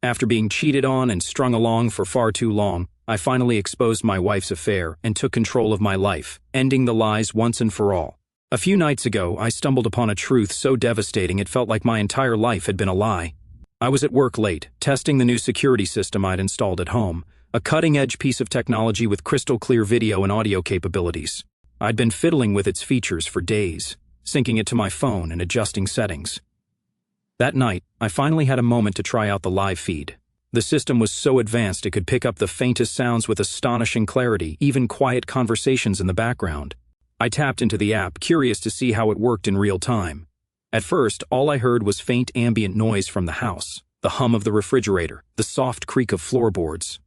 After being cheated on and strung along for far too long, I finally exposed my wife's affair and took control of my life, ending the lies once and for all. A few nights ago, I stumbled upon a truth so devastating it felt like my entire life had been a lie. I was at work late, testing the new security system I'd installed at home, a cutting-edge piece of technology with crystal-clear video and audio capabilities. I'd been fiddling with its features for days, syncing it to my phone and adjusting settings. That night, I finally had a moment to try out the live feed. The system was so advanced it could pick up the faintest sounds with astonishing clarity, even quiet conversations in the background. I tapped into the app, curious to see how it worked in real time. At first, all I heard was faint ambient noise from the house, the hum of the refrigerator, the soft creak of floorboards.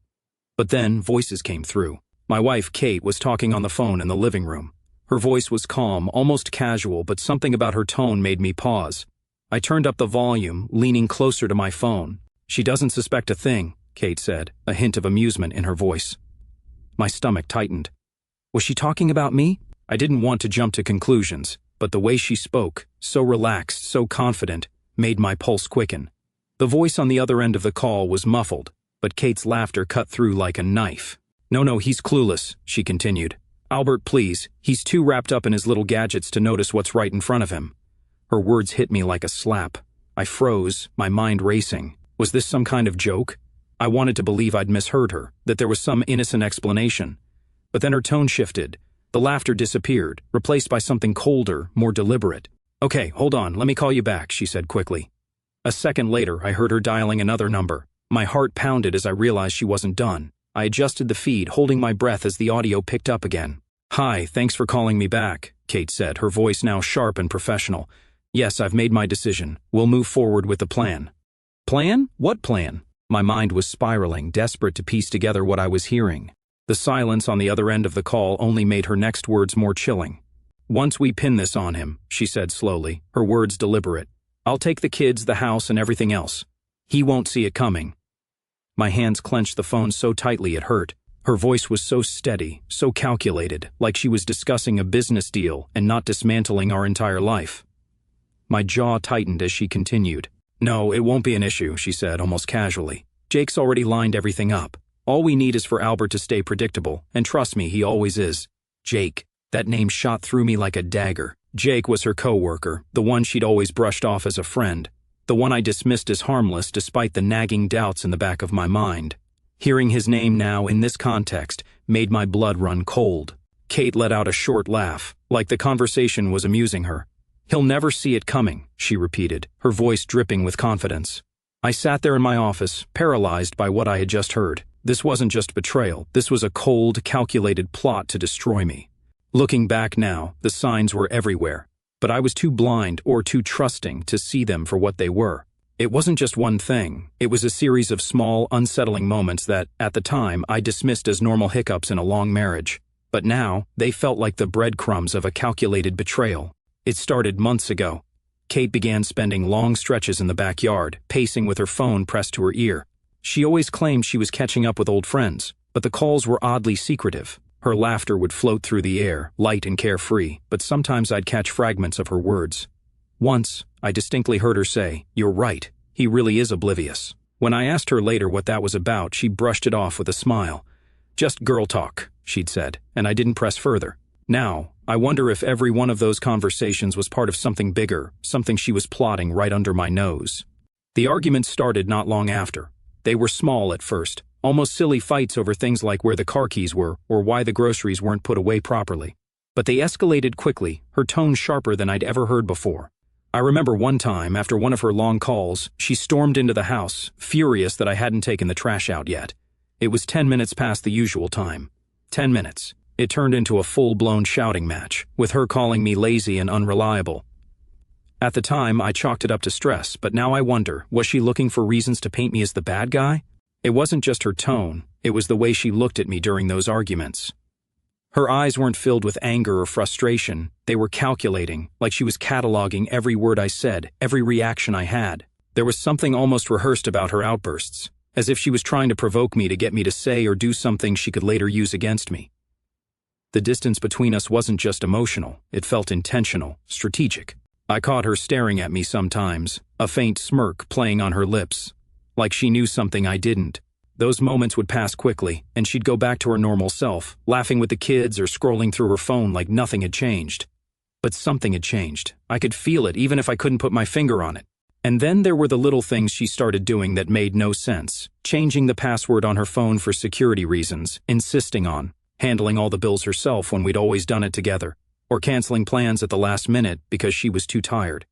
But then, voices came through. My wife, Kate, was talking on the phone in the living room. Her voice was calm, almost casual, but something about her tone made me pause. I turned up the volume, leaning closer to my phone. "She doesn't suspect a thing," Kate said, a hint of amusement in her voice. My stomach tightened. Was she talking about me? I didn't want to jump to conclusions, but the way she spoke, so relaxed, so confident, made my pulse quicken. The voice on the other end of the call was muffled, but Kate's laughter cut through like a knife. No, he's clueless," she continued. "Albert, please, he's too wrapped up in his little gadgets to notice what's right in front of him." Her words hit me like a slap. I froze, my mind racing. Was this some kind of joke? I wanted to believe I'd misheard her, that there was some innocent explanation. But then her tone shifted. The laughter disappeared, replaced by something colder, more deliberate. "Okay, hold on, let me call you back," she said quickly. A second later, I heard her dialing another number. My heart pounded as I realized she wasn't done. I adjusted the feed, holding my breath as the audio picked up again. "Hi, thanks for calling me back," Kate said, her voice now sharp and professional. "Yes, I've made my decision. We'll move forward with the plan." "Plan? What plan?" My mind was spiraling, desperate to piece together what I was hearing. The silence on the other end of the call only made her next words more chilling. "Once we pin this on him," she said slowly, her words deliberate, "I'll take the kids, the house, and everything else. He won't see it coming." My hands clenched the phone so tightly it hurt. Her voice was so steady, so calculated, like she was discussing a business deal and not dismantling our entire life. My jaw tightened as she continued. "No, it won't be an issue," she said, almost casually. "Jake's already lined everything up. All we need is for Albert to stay predictable, and trust me, he always is." Jake. That name shot through me like a dagger. Jake was her co-worker, the one she'd always brushed off as a friend, the one I dismissed as harmless despite the nagging doubts in the back of my mind. Hearing his name now in this context made my blood run cold. Kate let out a short laugh, like the conversation was amusing her. "He'll never see it coming," she repeated, her voice dripping with confidence. I sat there in my office, paralyzed by what I had just heard. This wasn't just betrayal, this was a cold, calculated plot to destroy me. Looking back now, the signs were everywhere, but I was too blind or too trusting to see them for what they were. It wasn't just one thing, it was a series of small, unsettling moments that, at the time, I dismissed as normal hiccups in a long marriage. But now, they felt like the breadcrumbs of a calculated betrayal. It started months ago. Kate began spending long stretches in the backyard, pacing with her phone pressed to her ear. She always claimed she was catching up with old friends, but the calls were oddly secretive. Her laughter would float through the air, light and carefree, but sometimes I'd catch fragments of her words. Once, I distinctly heard her say, "You're right, he really is oblivious." When I asked her later what that was about, she brushed it off with a smile. "Just girl talk," she'd said, and I didn't press further. Now, I wonder if every one of those conversations was part of something bigger, something she was plotting right under my nose. The arguments started not long after. They were small at first, almost silly fights over things like where the car keys were or why the groceries weren't put away properly. But they escalated quickly, her tone sharper than I'd ever heard before. I remember one time, after one of her long calls, she stormed into the house, furious that I hadn't taken the trash out yet. It was 10 minutes past the usual time. 10 minutes. It turned into a full-blown shouting match, with her calling me lazy and unreliable. At the time, I chalked it up to stress, but now I wonder, was she looking for reasons to paint me as the bad guy? It wasn't just her tone, it was the way she looked at me during those arguments. Her eyes weren't filled with anger or frustration, they were calculating, like she was cataloging every word I said, every reaction I had. There was something almost rehearsed about her outbursts, as if she was trying to provoke me to get me to say or do something she could later use against me. The distance between us wasn't just emotional, it felt intentional, strategic. I caught her staring at me sometimes, a faint smirk playing on her lips. like she knew something I didn't. Those moments would pass quickly, and she'd go back to her normal self, laughing with the kids or scrolling through her phone like nothing had changed. But something had changed. I could feel it, even if I couldn't put my finger on it. And then there were the little things she started doing that made no sense. Changing the password on her phone for security reasons, insisting on handling all the bills herself when we'd always done it together, or canceling plans at the last minute because she was too tired.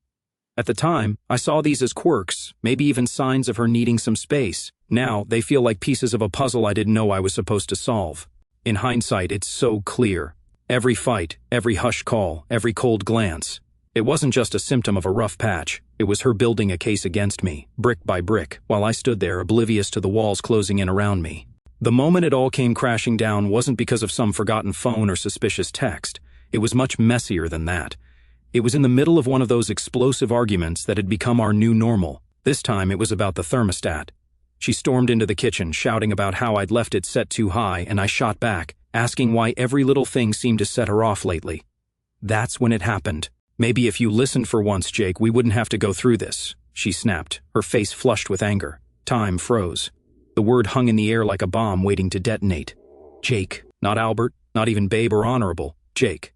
At the time, I saw these as quirks, maybe even signs of her needing some space. Now, they feel like pieces of a puzzle I didn't know I was supposed to solve. In hindsight, it's so clear. Every fight, every hushed call, every cold glance. It wasn't just a symptom of a rough patch. It was her building a case against me, brick by brick, while I stood there oblivious to the walls closing in around me. The moment it all came crashing down wasn't because of some forgotten phone or suspicious text. It was much messier than that. It was in the middle of one of those explosive arguments that had become our new normal. This time it was about the thermostat. She stormed into the kitchen, shouting about how I'd left it set too high, and I shot back, asking why every little thing seemed to set her off lately. That's when it happened. "Maybe if you listened for once, Jake, we wouldn't have to go through this," she snapped, her face flushed with anger. Time froze. The word hung in the air like a bomb waiting to detonate. Jake, not Albert, not even babe or honorable, Jake.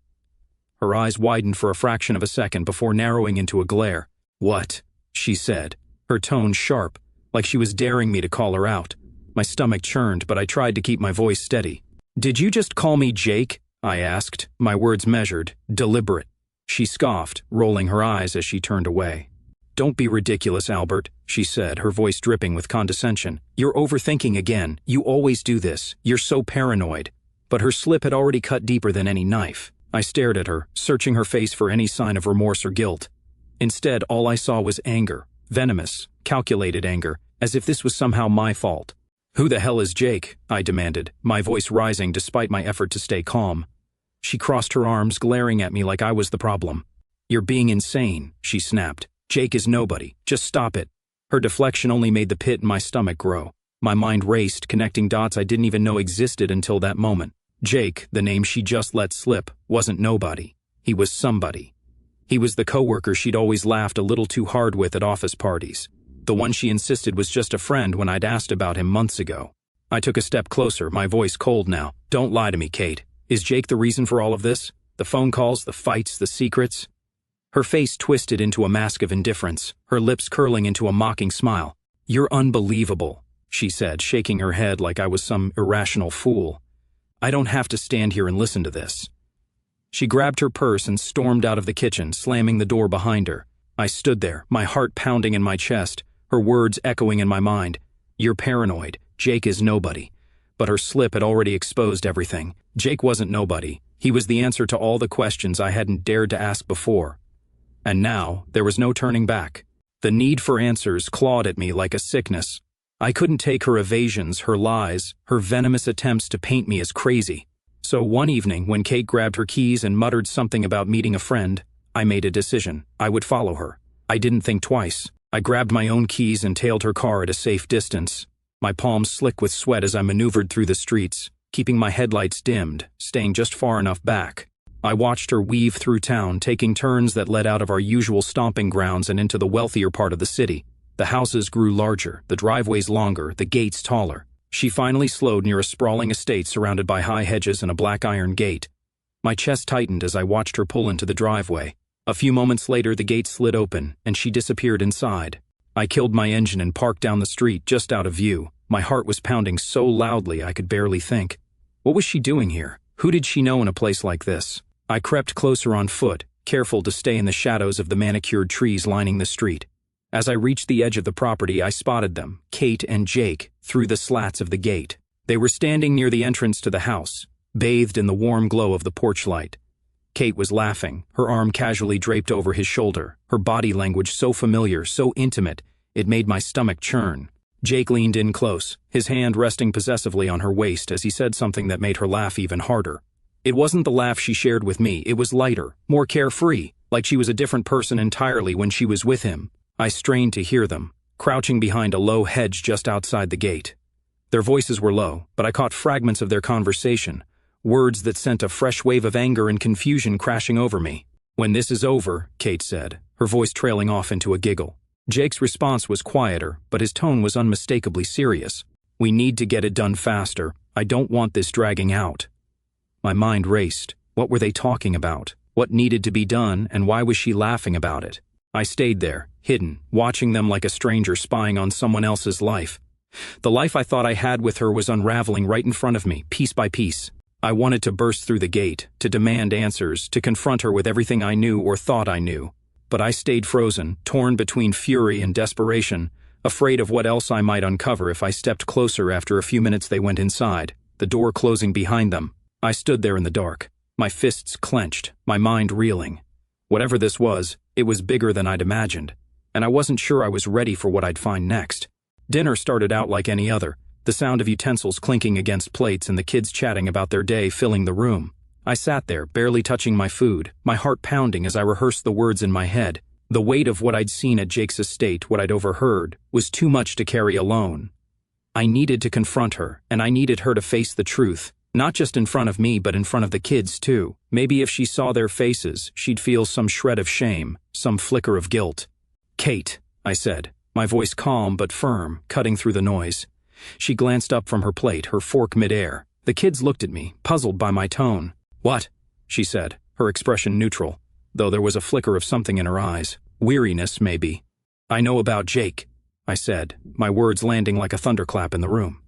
Her eyes widened for a fraction of a second before narrowing into a glare. "What?" she said, her tone sharp, like she was daring me to call her out. My stomach churned, but I tried to keep my voice steady. "Did you just call me Jake?" I asked, my words measured, deliberate. She scoffed, rolling her eyes as she turned away. "Don't be ridiculous, Albert," she said, her voice dripping with condescension. "You're overthinking again. You always do this. You're so paranoid." But her slip had already cut deeper than any knife. I stared at her, searching her face for any sign of remorse or guilt. Instead, all I saw was anger, venomous, calculated anger, as if this was somehow my fault. "Who the hell is Jake?" I demanded, my voice rising despite my effort to stay calm. She crossed her arms, glaring at me like I was the problem. "You're being insane," she snapped. "Jake is nobody. Just stop it." Her deflection only made the pit in my stomach grow. My mind raced, connecting dots I didn't even know existed until that moment. Jake, the name she just let slip, wasn't nobody. He was somebody. He was the coworker she'd always laughed a little too hard with at office parties. The one she insisted was just a friend when I'd asked about him months ago. I took a step closer, my voice cold now. "Don't lie to me, Kate. Is Jake the reason for all of this? The phone calls, the fights, the secrets?" Her face twisted into a mask of indifference, her lips curling into a mocking smile. "You're unbelievable," she said, shaking her head like I was some irrational fool. "I don't have to stand here and listen to this." She grabbed her purse and stormed out of the kitchen, slamming the door behind her. I stood there, my heart pounding in my chest, her words echoing in my mind. "You're paranoid. Jake is nobody." But her slip had already exposed everything. Jake wasn't nobody. He was the answer to all the questions I hadn't dared to ask before. And now, there was no turning back. The need for answers clawed at me like a sickness. I couldn't take her evasions, her lies, her venomous attempts to paint me as crazy. So one evening, when Kate grabbed her keys and muttered something about meeting a friend, I made a decision. I would follow her. I didn't think twice. I grabbed my own keys and tailed her car at a safe distance. My palms slick with sweat as I maneuvered through the streets, keeping my headlights dimmed, staying just far enough back. I watched her weave through town, taking turns that led out of our usual stomping grounds and into the wealthier part of the city. The houses grew larger, the driveways longer, the gates taller. She finally slowed near a sprawling estate surrounded by high hedges and a black iron gate. My chest tightened as I watched her pull into the driveway. A few moments later, the gate slid open, and she disappeared inside. I killed my engine and parked down the street, just out of view. My heart was pounding so loudly I could barely think. What was she doing here? Who did she know in a place like this? I crept closer on foot, careful to stay in the shadows of the manicured trees lining the street. As I reached the edge of the property, I spotted them, Kate and Jake, through the slats of the gate. They were standing near the entrance to the house, bathed in the warm glow of the porch light. Kate was laughing, her arm casually draped over his shoulder, her body language so familiar, so intimate, it made my stomach churn. Jake leaned in close, his hand resting possessively on her waist as he said something that made her laugh even harder. It wasn't the laugh she shared with me, it was lighter, more carefree, like she was a different person entirely when she was with him. I strained to hear them, crouching behind a low hedge just outside the gate. Their voices were low, but I caught fragments of their conversation, words that sent a fresh wave of anger and confusion crashing over me. "When this is over," Kate said, her voice trailing off into a giggle, Jake's response was quieter, but his tone was unmistakably serious. "We need to get it done faster. I don't want this dragging out." My mind raced. What were they talking about? What needed to be done, and why was she laughing about it? I stayed there, hidden, watching them like a stranger spying on someone else's life. The life I thought I had with her was unraveling right in front of me, piece by piece. I wanted to burst through the gate, to demand answers, to confront her with everything I knew or thought I knew. But I stayed frozen, torn between fury and desperation, afraid of what else I might uncover if I stepped closer. After a few minutes they went inside, the door closing behind them. I stood there in the dark, my fists clenched, my mind reeling. Whatever this was, it was bigger than I'd imagined, and I wasn't sure I was ready for what I'd find next. Dinner started out like any other, the sound of utensils clinking against plates and the kids chatting about their day filling the room. I sat there, barely touching my food, my heart pounding as I rehearsed the words in my head. The weight of what I'd seen at Jake's estate, what I'd overheard, was too much to carry alone. I needed to confront her, and I needed her to face the truth, not just in front of me but in front of the kids too. Maybe if she saw their faces, she'd feel some shred of shame, some flicker of guilt. "Kate," I said, my voice calm but firm, cutting through the noise. She glanced up from her plate, her fork midair. The kids looked at me, puzzled by my tone. "What?" she said, her expression neutral, though there was a flicker of something in her eyes. Weariness, maybe. "I know about Jake," I said, my words landing like a thunderclap in the room.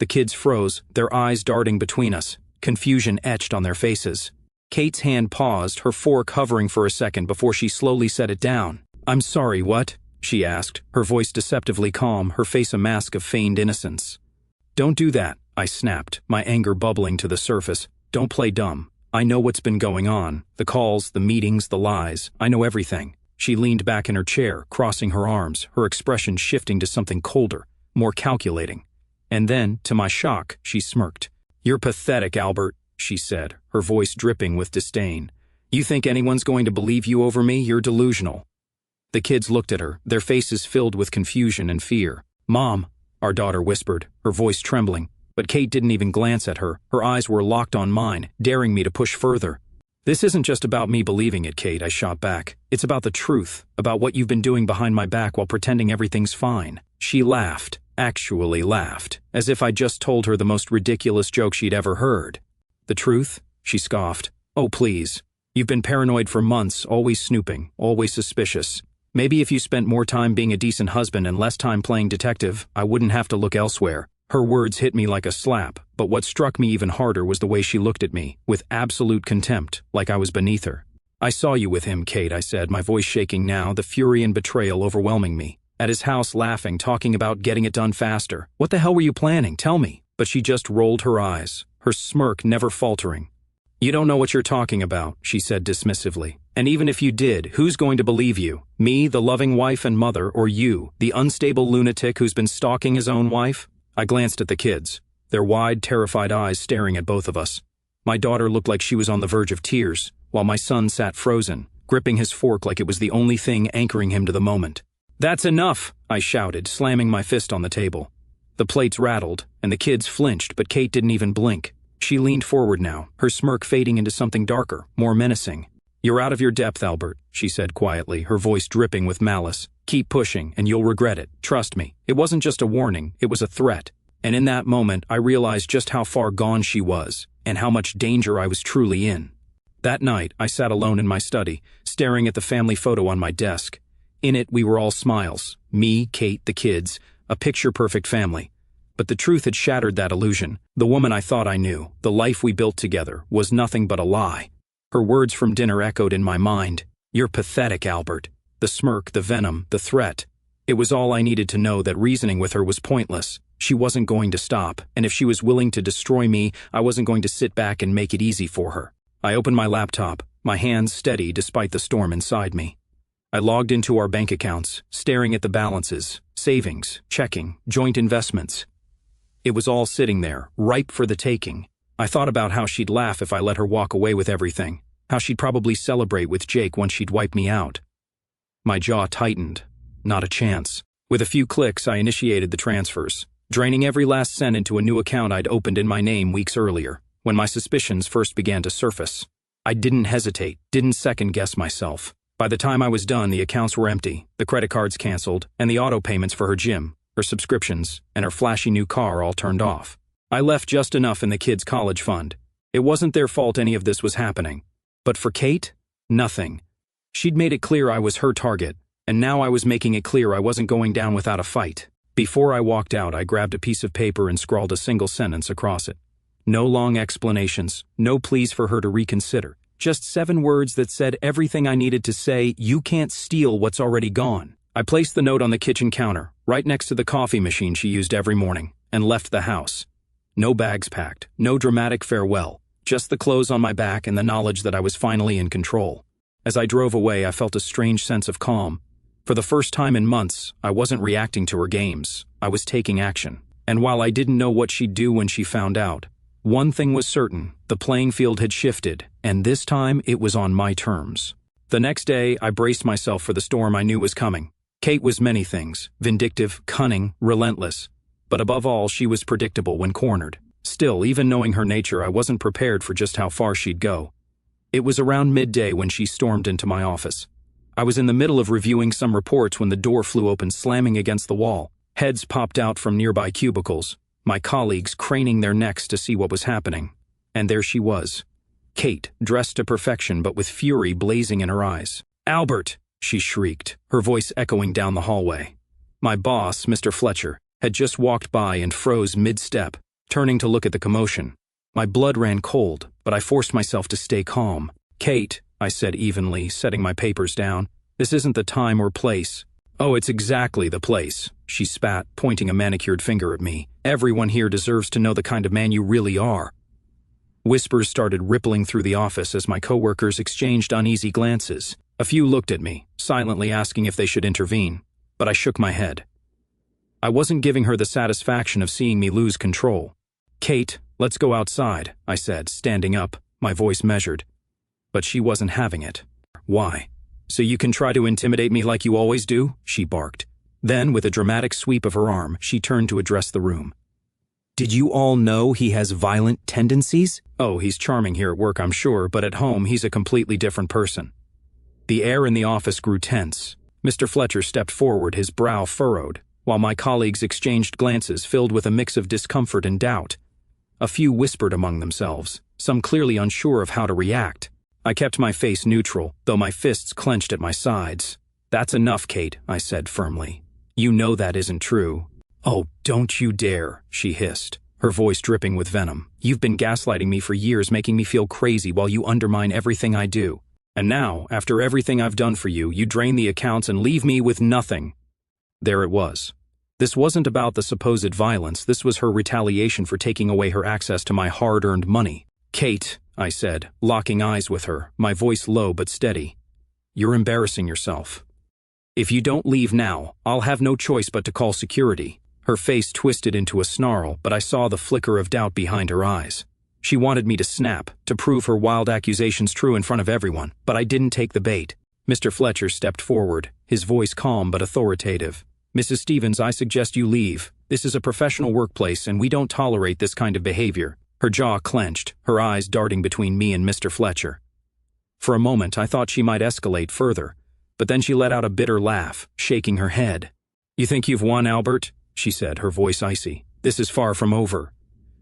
The kids froze, their eyes darting between us, confusion etched on their faces. Kate's hand paused, her fork hovering for a second before she slowly set it down. "I'm sorry, what?" she asked, her voice deceptively calm, her face a mask of feigned innocence. "Don't do that," I snapped, my anger bubbling to the surface. "Don't play dumb. I know what's been going on. The calls, the meetings, the lies. I know everything." She leaned back in her chair, crossing her arms, her expression shifting to something colder, more calculating. And then, to my shock, she smirked. "You're pathetic, Albert," she said, her voice dripping with disdain. "You think anyone's going to believe you over me? You're delusional." The kids looked at her, their faces filled with confusion and fear. "Mom," our daughter whispered, her voice trembling. But Kate didn't even glance at her. Her eyes were locked on mine, daring me to push further. "This isn't just about me believing it, Kate," I shot back. "It's about the truth, about what you've been doing behind my back while pretending everything's fine." She laughed, actually laughed, as if I'd just told her the most ridiculous joke she'd ever heard. "The truth?" she scoffed. "Oh, please. You've been paranoid for months, always snooping, always suspicious. Maybe if you spent more time being a decent husband and less time playing detective, I wouldn't have to look elsewhere." Her words hit me like a slap, but what struck me even harder was the way she looked at me, with absolute contempt, like I was beneath her. "I saw you with him, Kate," I said, my voice shaking now, the fury and betrayal overwhelming me. "At his house laughing, talking about getting it done faster. What the hell were you planning? Tell me." But she just rolled her eyes, her smirk never faltering. "You don't know what you're talking about," she said dismissively. "And even if you did, who's going to believe you? Me, the loving wife and mother, or you, the unstable lunatic who's been stalking his own wife?" I glanced at the kids, their wide, terrified eyes staring at both of us. My daughter looked like she was on the verge of tears, while my son sat frozen, gripping his fork like it was the only thing anchoring him to the moment. "That's enough!" I shouted, slamming my fist on the table. The plates rattled, and the kids flinched, but Kate didn't even blink. She leaned forward now, her smirk fading into something darker, more menacing. "You're out of your depth, Albert," she said quietly, her voice dripping with malice. "Keep pushing, and you'll regret it. Trust me." It wasn't just a warning, it was a threat. And in that moment, I realized just how far gone she was, and how much danger I was truly in. That night, I sat alone in my study, staring at the family photo on my desk. In it, we were all smiles. Me, Kate, the kids, a picture-perfect family. But the truth had shattered that illusion. The woman I thought I knew, the life we built together, was nothing but a lie. Her words from dinner echoed in my mind. "You're pathetic, Albert." The smirk, the venom, the threat. It was all I needed to know that reasoning with her was pointless. She wasn't going to stop, and if she was willing to destroy me, I wasn't going to sit back and make it easy for her. I opened my laptop, my hands steady despite the storm inside me. I logged into our bank accounts, staring at the balances, savings, checking, joint investments. It was all sitting there, ripe for the taking. I thought about how she'd laugh if I let her walk away with everything, how she'd probably celebrate with Jake once she'd wiped me out. My jaw tightened. Not a chance. With a few clicks, I initiated the transfers, draining every last cent into a new account I'd opened in my name weeks earlier, when my suspicions first began to surface. I didn't hesitate, didn't second-guess myself. By the time I was done, the accounts were empty, the credit cards canceled, and the auto payments for her gym, her subscriptions, and her flashy new car all turned off. I left just enough in the kids' college fund. It wasn't their fault any of this was happening. But for Kate, nothing. She'd made it clear I was her target, and now I was making it clear I wasn't going down without a fight. Before I walked out, I grabbed a piece of paper and scrawled a single sentence across it. No long explanations, no pleas for her to reconsider. Just 7 words that said everything I needed to say: you can't steal what's already gone. I placed the note on the kitchen counter, right next to the coffee machine she used every morning, and left the house. No bags packed, no dramatic farewell, just the clothes on my back and the knowledge that I was finally in control. As I drove away, I felt a strange sense of calm. For the first time in months, I wasn't reacting to her games. I was taking action. And while I didn't know what she'd do when she found out, one thing was certain: the playing field had shifted, and this time it was on my terms. The next day, I braced myself for the storm I knew was coming. Kate was many things: vindictive, cunning, relentless. But above all, she was predictable when cornered. Still, even knowing her nature, I wasn't prepared for just how far she'd go. It was around midday when she stormed into my office. I was in the middle of reviewing some reports when the door flew open, slamming against the wall. Heads popped out from nearby cubicles, my colleagues craning their necks to see what was happening. And there she was. Kate, dressed to perfection but with fury blazing in her eyes. "Albert!" she shrieked, her voice echoing down the hallway. My boss, Mr. Fletcher, had just walked by and froze mid-step, turning to look at the commotion. My blood ran cold, but I forced myself to stay calm. "Kate," I said evenly, setting my papers down, "this isn't the time or place." "Oh, it's exactly the place," she spat, pointing a manicured finger at me. "Everyone here deserves to know the kind of man you really are." Whispers started rippling through the office as my coworkers exchanged uneasy glances. A few looked at me, silently asking if they should intervene, but I shook my head. I wasn't giving her the satisfaction of seeing me lose control. "Kate, let's go outside," I said, standing up, my voice measured. But she wasn't having it. "Why? So you can try to intimidate me like you always do?" she barked. Then, with a dramatic sweep of her arm, she turned to address the room. "Did you all know he has violent tendencies? Oh, he's charming here at work, I'm sure, but at home he's a completely different person." The air in the office grew tense. Mr. Fletcher stepped forward, his brow furrowed, while my colleagues exchanged glances filled with a mix of discomfort and doubt. A few whispered among themselves, some clearly unsure of how to react. I kept my face neutral, though my fists clenched at my sides. "That's enough, Kate," I said firmly. "You know that isn't true." "Oh, don't you dare," she hissed, her voice dripping with venom. "You've been gaslighting me for years, making me feel crazy while you undermine everything I do. And now, after everything I've done for you, you drain the accounts and leave me with nothing." There it was. This wasn't about the supposed violence, this was her retaliation for taking away her access to my hard-earned money. "Kate," I said, locking eyes with her, my voice low but steady, "you're embarrassing yourself. If you don't leave now, I'll have no choice but to call security." Her face twisted into a snarl, but I saw the flicker of doubt behind her eyes. She wanted me to snap, to prove her wild accusations true in front of everyone, but I didn't take the bait. Mr. Fletcher stepped forward, his voice calm but authoritative. "Mrs. Stevens, I suggest you leave. This is a professional workplace and we don't tolerate this kind of behavior." Her jaw clenched, her eyes darting between me and Mr. Fletcher. For a moment, I thought she might escalate further, but then she let out a bitter laugh, shaking her head. "You think you've won, Albert?" she said, her voice icy. "This is far from over."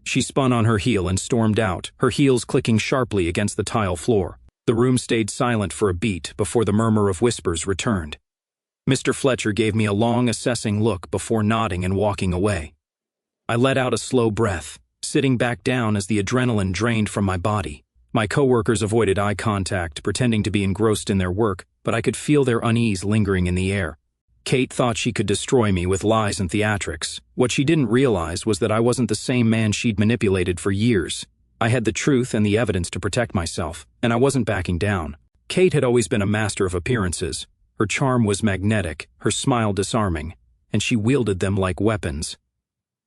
She spun on her heel and stormed out, her heels clicking sharply against the tile floor. The room stayed silent for a beat before the murmur of whispers returned. Mr. Fletcher gave me a long, assessing look before nodding and walking away. I let out a slow breath, sitting back down as the adrenaline drained from my body. My coworkers avoided eye contact, pretending to be engrossed in their work, but I could feel their unease lingering in the air. Kate thought she could destroy me with lies and theatrics. What she didn't realize was that I wasn't the same man she'd manipulated for years. I had the truth and the evidence to protect myself, and I wasn't backing down. Kate had always been a master of appearances. Her charm was magnetic, her smile disarming, and she wielded them like weapons.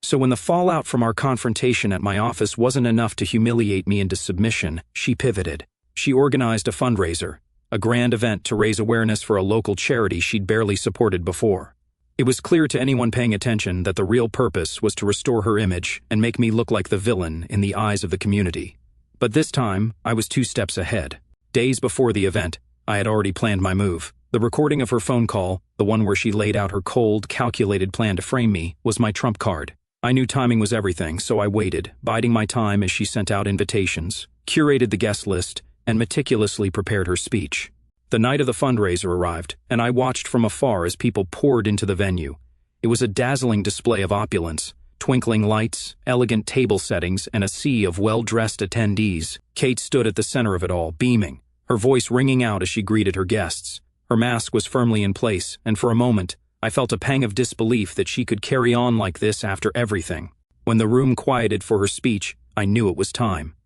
So when the fallout from our confrontation at my office wasn't enough to humiliate me into submission, she pivoted. She organized a fundraiser, a grand event to raise awareness for a local charity she'd barely supported before. It was clear to anyone paying attention that the real purpose was to restore her image and make me look like the villain in the eyes of the community. But this time, I was 2 steps ahead. Days before the event, I had already planned my move. The recording of her phone call, the one where she laid out her cold, calculated plan to frame me, was my trump card. I knew timing was everything, so I waited, biding my time as she sent out invitations, curated the guest list, and meticulously prepared her speech. The night of the fundraiser arrived, and I watched from afar as people poured into the venue. It was a dazzling display of opulence. Twinkling lights, elegant table settings, and a sea of well-dressed attendees. Kate stood at the center of it all, beaming, her voice ringing out as she greeted her guests. Her mask was firmly in place, and for a moment, I felt a pang of disbelief that she could carry on like this after everything. When the room quieted for her speech, I knew it was time.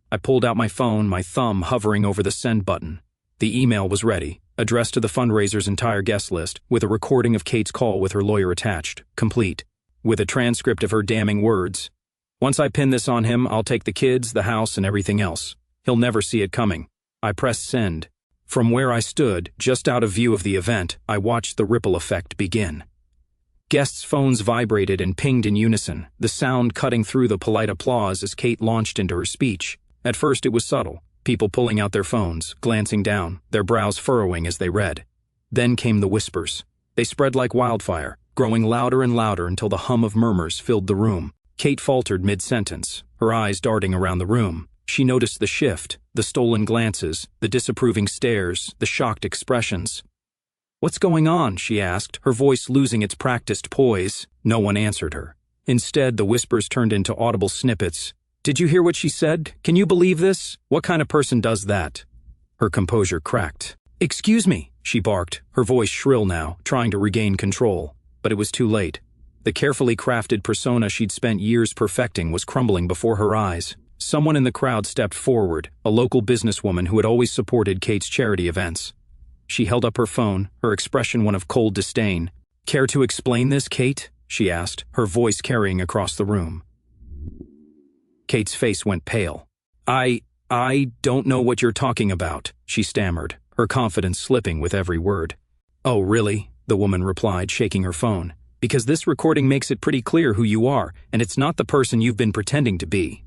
I pulled out my phone, my thumb hovering over the send button. The email was ready, addressed to the fundraiser's entire guest list, with a recording of Kate's call with her lawyer attached, complete, with a transcript of her damning words. Once I pin this on him, I'll take the kids, the house, and everything else. He'll never see it coming. I pressed send. From where I stood, just out of view of the event, I watched the ripple effect begin. Guests' phones vibrated and pinged in unison, the sound cutting through the polite applause as Kate launched into her speech. At first it was subtle, people pulling out their phones, glancing down, their brows furrowing as they read. Then came the whispers. They spread like wildfire, growing louder and louder until the hum of murmurs filled the room. Kate faltered mid-sentence, her eyes darting around the room. She noticed the shift, the stolen glances, the disapproving stares, the shocked expressions. "What's going on?" she asked, her voice losing its practiced poise. No one answered her. Instead, the whispers turned into audible snippets. "Did you hear what she said? Can you believe this? What kind of person does that?" Her composure cracked. "Excuse me," she barked, her voice shrill now, trying to regain control. But it was too late. The carefully crafted persona she'd spent years perfecting was crumbling before her eyes. Someone in the crowd stepped forward, a local businesswoman who had always supported Kate's charity events. She held up her phone, her expression one of cold disdain. "Care to explain this, Kate?" she asked, her voice carrying across the room. Kate's face went pale. I don't know what you're talking about," she stammered, her confidence slipping with every word. "Oh, really?" the woman replied, shaking her phone. "Because this recording makes it pretty clear who you are, and it's not the person you've been pretending to be."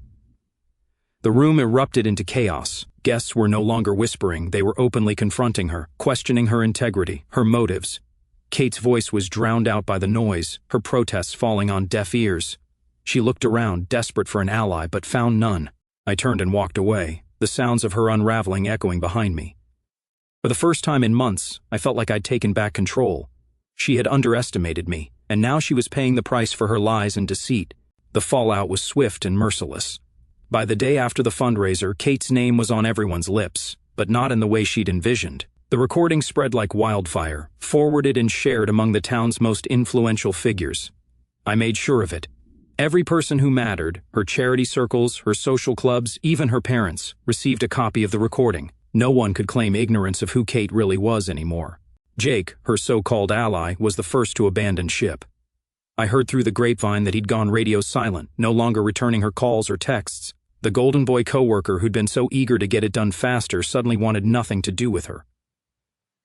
The room erupted into chaos. Guests were no longer whispering, they were openly confronting her, questioning her integrity, her motives. Kate's voice was drowned out by the noise, her protests falling on deaf ears. She looked around, desperate for an ally, but found none. I turned and walked away, the sounds of her unraveling echoing behind me. For the first time in months, I felt like I'd taken back control. She had underestimated me, and now she was paying the price for her lies and deceit. The fallout was swift and merciless. By the day after the fundraiser, Kate's name was on everyone's lips, but not in the way she'd envisioned. The recording spread like wildfire, forwarded and shared among the town's most influential figures. I made sure of it. Every person who mattered, her charity circles, her social clubs, even her parents, received a copy of the recording. No one could claim ignorance of who Kate really was anymore. Jake, her so-called ally, was the first to abandon ship. I heard through the grapevine that he'd gone radio silent, no longer returning her calls or texts. The Golden Boy coworker who'd been so eager to get it done faster suddenly wanted nothing to do with her.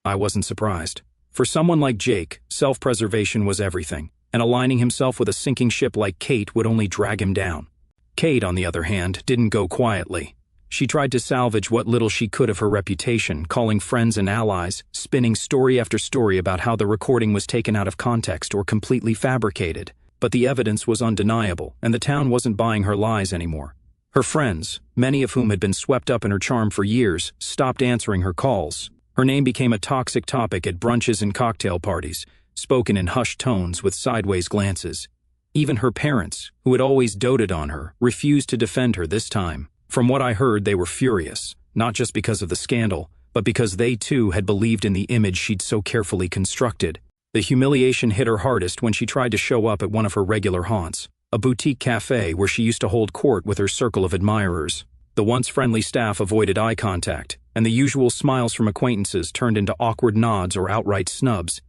I wasn't surprised. For someone like Jake, self-preservation was everything, and aligning himself with a sinking ship like Kate would only drag him down. Kate, on the other hand, didn't go quietly. She tried to salvage what little she could of her reputation, calling friends and allies, spinning story after story about how the recording was taken out of context or completely fabricated. But the evidence was undeniable, and the town wasn't buying her lies anymore. Her friends, many of whom had been swept up in her charm for years, stopped answering her calls. Her name became a toxic topic at brunches and cocktail parties, spoken in hushed tones with sideways glances. Even her parents, who had always doted on her, refused to defend her this time. From what I heard, they were furious, not just because of the scandal, but because they too had believed in the image she'd so carefully constructed. The humiliation hit her hardest when she tried to show up at one of her regular haunts, a boutique cafe where she used to hold court with her circle of admirers. The once friendly staff avoided eye contact, and the usual smiles from acquaintances turned into awkward nods or outright snubs.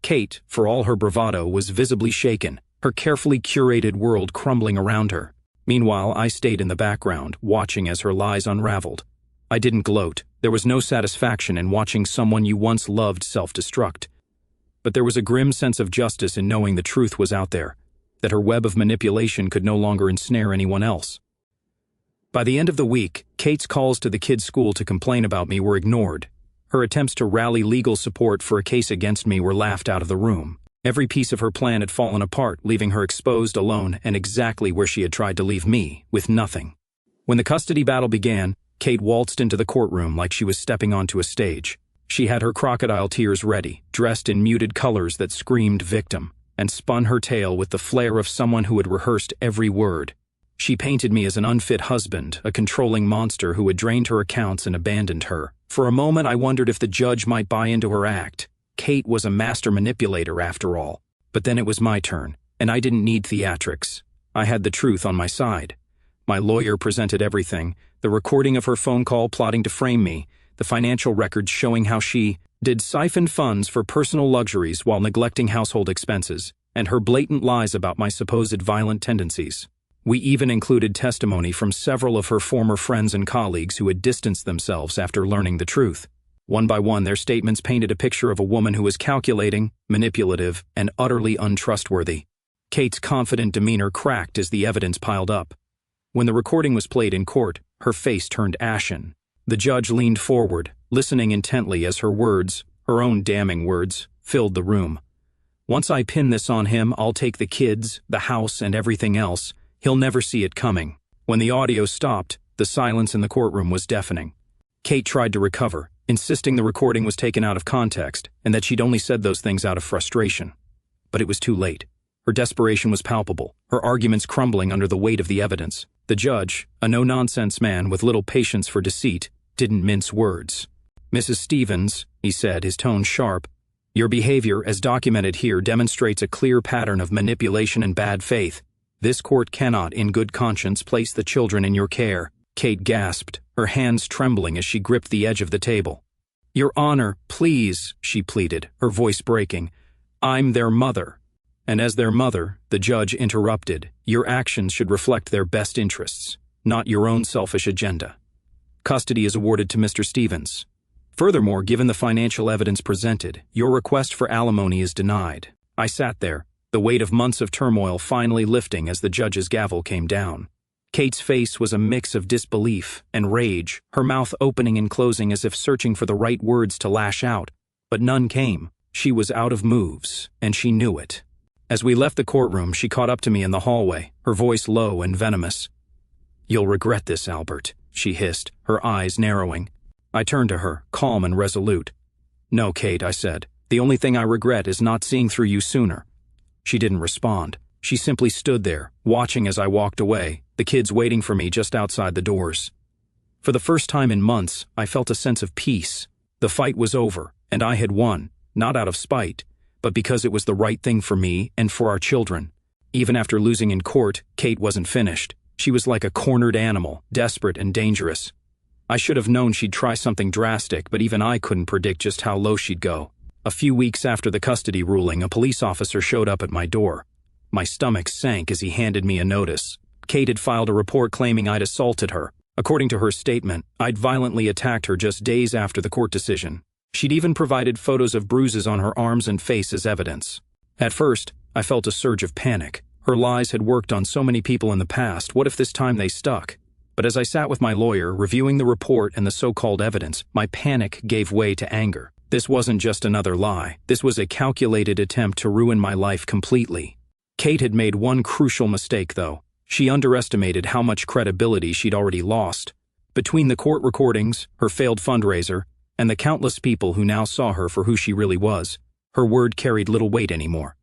Kate, for all her bravado, was visibly shaken, her carefully curated world crumbling around her. Meanwhile, I stayed in the background, watching as her lies unraveled. I didn't gloat. There was no satisfaction in watching someone you once loved self-destruct. But there was a grim sense of justice in knowing the truth was out there, that her web of manipulation could no longer ensnare anyone else. By the end of the week, Kate's calls to the kids' school to complain about me were ignored. Her attempts to rally legal support for a case against me were laughed out of the room. Every piece of her plan had fallen apart, leaving her exposed, alone, and exactly where she had tried to leave me, with nothing. When the custody battle began, Kate waltzed into the courtroom like she was stepping onto a stage. She had her crocodile tears ready, dressed in muted colors that screamed victim, and spun her tale with the flair of someone who had rehearsed every word. She painted me as an unfit husband, a controlling monster who had drained her accounts and abandoned her. For a moment I wondered if the judge might buy into her act. Kate was a master manipulator after all. But then it was my turn, and I didn't need theatrics. I had the truth on my side. My lawyer presented everything, the recording of her phone call plotting to frame me, the financial records showing how she did siphon funds for personal luxuries while neglecting household expenses, and her blatant lies about my supposed violent tendencies. We even included testimony from several of her former friends and colleagues who had distanced themselves after learning the truth. One by one, their statements painted a picture of a woman who was calculating, manipulative, and utterly untrustworthy. Kate's confident demeanor cracked as the evidence piled up. When the recording was played in court, her face turned ashen. The judge leaned forward, listening intently as her words, her own damning words, filled the room. "Once I pin this on him, I'll take the kids, the house, and everything else. He'll never see it coming." When the audio stopped, the silence in the courtroom was deafening. Kate tried to recover, insisting the recording was taken out of context and that she'd only said those things out of frustration. But it was too late. Her desperation was palpable, her arguments crumbling under the weight of the evidence. The judge, a no-nonsense man with little patience for deceit, didn't mince words. "Mrs. Stevens," he said, his tone sharp, "your behavior, as documented here, demonstrates a clear pattern of manipulation and bad faith. This court cannot, in good conscience, place the children in your care." Kate gasped, her hands trembling as she gripped the edge of the table. "Your Honor, please," she pleaded, her voice breaking. "I'm their mother." And as their mother, the judge interrupted, "Your actions should reflect their best interests, not your own selfish agenda. Custody is awarded to Mr. Stevens. Furthermore, given the financial evidence presented, your request for alimony is denied." I sat there, the weight of months of turmoil finally lifting as the judge's gavel came down. Kate's face was a mix of disbelief and rage, her mouth opening and closing as if searching for the right words to lash out. But none came. She was out of moves, and she knew it. As we left the courtroom, she caught up to me in the hallway, her voice low and venomous. "You'll regret this, Albert," she hissed, her eyes narrowing. I turned to her, calm and resolute. "No, Kate," I said. "The only thing I regret is not seeing through you sooner." She didn't respond. She simply stood there, watching as I walked away, the kids waiting for me just outside the doors. For the first time in months, I felt a sense of peace. The fight was over, and I had won, not out of spite, but because it was the right thing for me and for our children. Even after losing in court, Kate wasn't finished. She was like a cornered animal, desperate and dangerous. I should have known she'd try something drastic, but even I couldn't predict just how low she'd go. A few weeks after the custody ruling, a police officer showed up at my door. My stomach sank as he handed me a notice. Kate had filed a report claiming I'd assaulted her. According to her statement, I'd violently attacked her just days after the court decision. She'd even provided photos of bruises on her arms and face as evidence. At first, I felt a surge of panic. Her lies had worked on so many people in the past. What if this time they stuck? But as I sat with my lawyer, reviewing the report and the so-called evidence, my panic gave way to anger. This wasn't just another lie. This was a calculated attempt to ruin my life completely. Kate had made one crucial mistake, though. She underestimated how much credibility she'd already lost. Between the court recordings, her failed fundraiser, and the countless people who now saw her for who she really was, her word carried little weight anymore.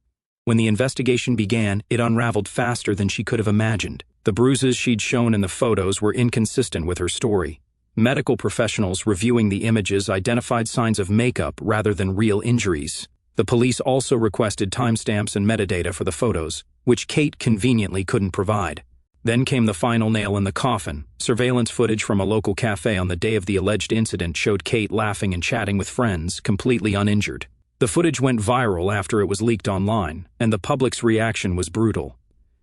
When the investigation began, it unraveled faster than she could have imagined. The bruises she'd shown in the photos were inconsistent with her story. Medical professionals reviewing the images identified signs of makeup rather than real injuries. The police also requested timestamps and metadata for the photos, which Kate conveniently couldn't provide. Then came the final nail in the coffin. Surveillance footage from a local cafe on the day of the alleged incident showed Kate laughing and chatting with friends, completely uninjured. The footage went viral after it was leaked online, and the public's reaction was brutal.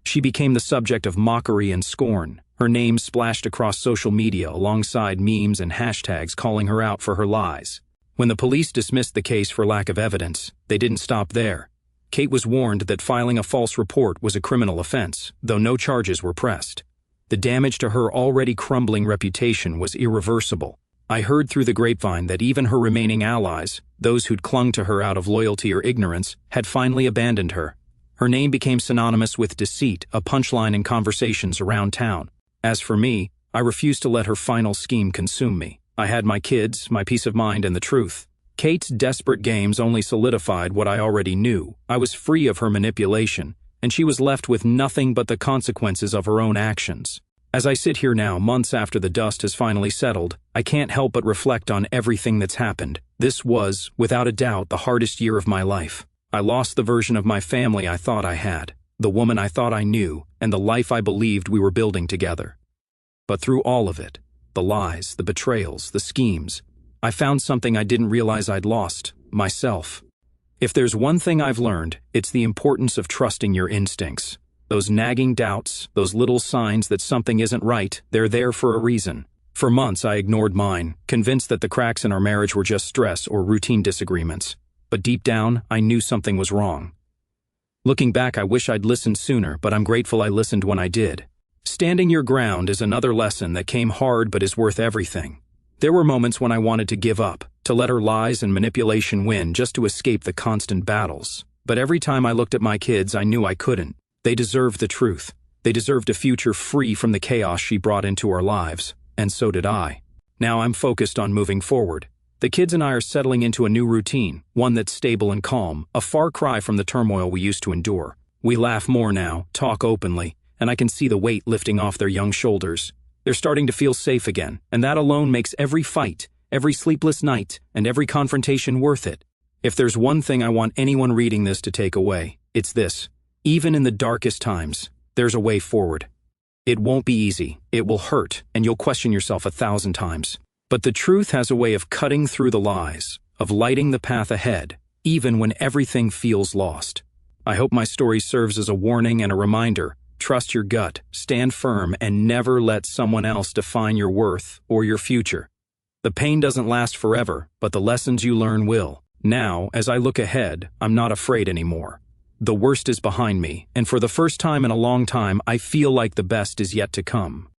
She became the subject of mockery and scorn. Her name splashed across social media alongside memes and hashtags calling her out for her lies. When the police dismissed the case for lack of evidence, they didn't stop there. Kate was warned that filing a false report was a criminal offense, though no charges were pressed. The damage to her already crumbling reputation was irreversible. I heard through the grapevine that even her remaining allies, those who'd clung to her out of loyalty or ignorance, had finally abandoned her. Her name became synonymous with deceit, a punchline in conversations around town. As for me, I refused to let her final scheme consume me. I had my kids, my peace of mind, and the truth. Kate's desperate games only solidified what I already knew. I was free of her manipulation, and she was left with nothing but the consequences of her own actions. As I sit here now, months after the dust has finally settled, I can't help but reflect on everything that's happened. This was, without a doubt, the hardest year of my life. I lost the version of my family I thought I had, the woman I thought I knew, and the life I believed we were building together. But through all of it, the lies, the betrayals, the schemes, I found something I didn't realize I'd lost: myself. If there's one thing I've learned, it's the importance of trusting your instincts. Those nagging doubts, those little signs that something isn't right, they're there for a reason. For months I ignored mine, convinced that the cracks in our marriage were just stress or routine disagreements. But deep down, I knew something was wrong. Looking back, I wish I'd listened sooner, but I'm grateful I listened when I did. Standing your ground is another lesson that came hard but is worth everything. There were moments when I wanted to give up, to let her lies and manipulation win just to escape the constant battles. But every time I looked at my kids, I knew I couldn't. They deserved the truth. They deserved a future free from the chaos she brought into our lives, and so did I. Now I'm focused on moving forward. The kids and I are settling into a new routine, one that's stable and calm, a far cry from the turmoil we used to endure. We laugh more now, talk openly, and I can see the weight lifting off their young shoulders. They're starting to feel safe again, and that alone makes every fight, every sleepless night, and every confrontation worth it. If there's one thing I want anyone reading this to take away, it's this: even in the darkest times, there's a way forward. It won't be easy, it will hurt, and you'll question yourself 1,000 times. But the truth has a way of cutting through the lies, of lighting the path ahead, even when everything feels lost. I hope my story serves as a warning and a reminder. Trust your gut, stand firm, and never let someone else define your worth or your future. The pain doesn't last forever, but the lessons you learn will. Now, as I look ahead, I'm not afraid anymore. The worst is behind me, and for the first time in a long time, I feel like the best is yet to come.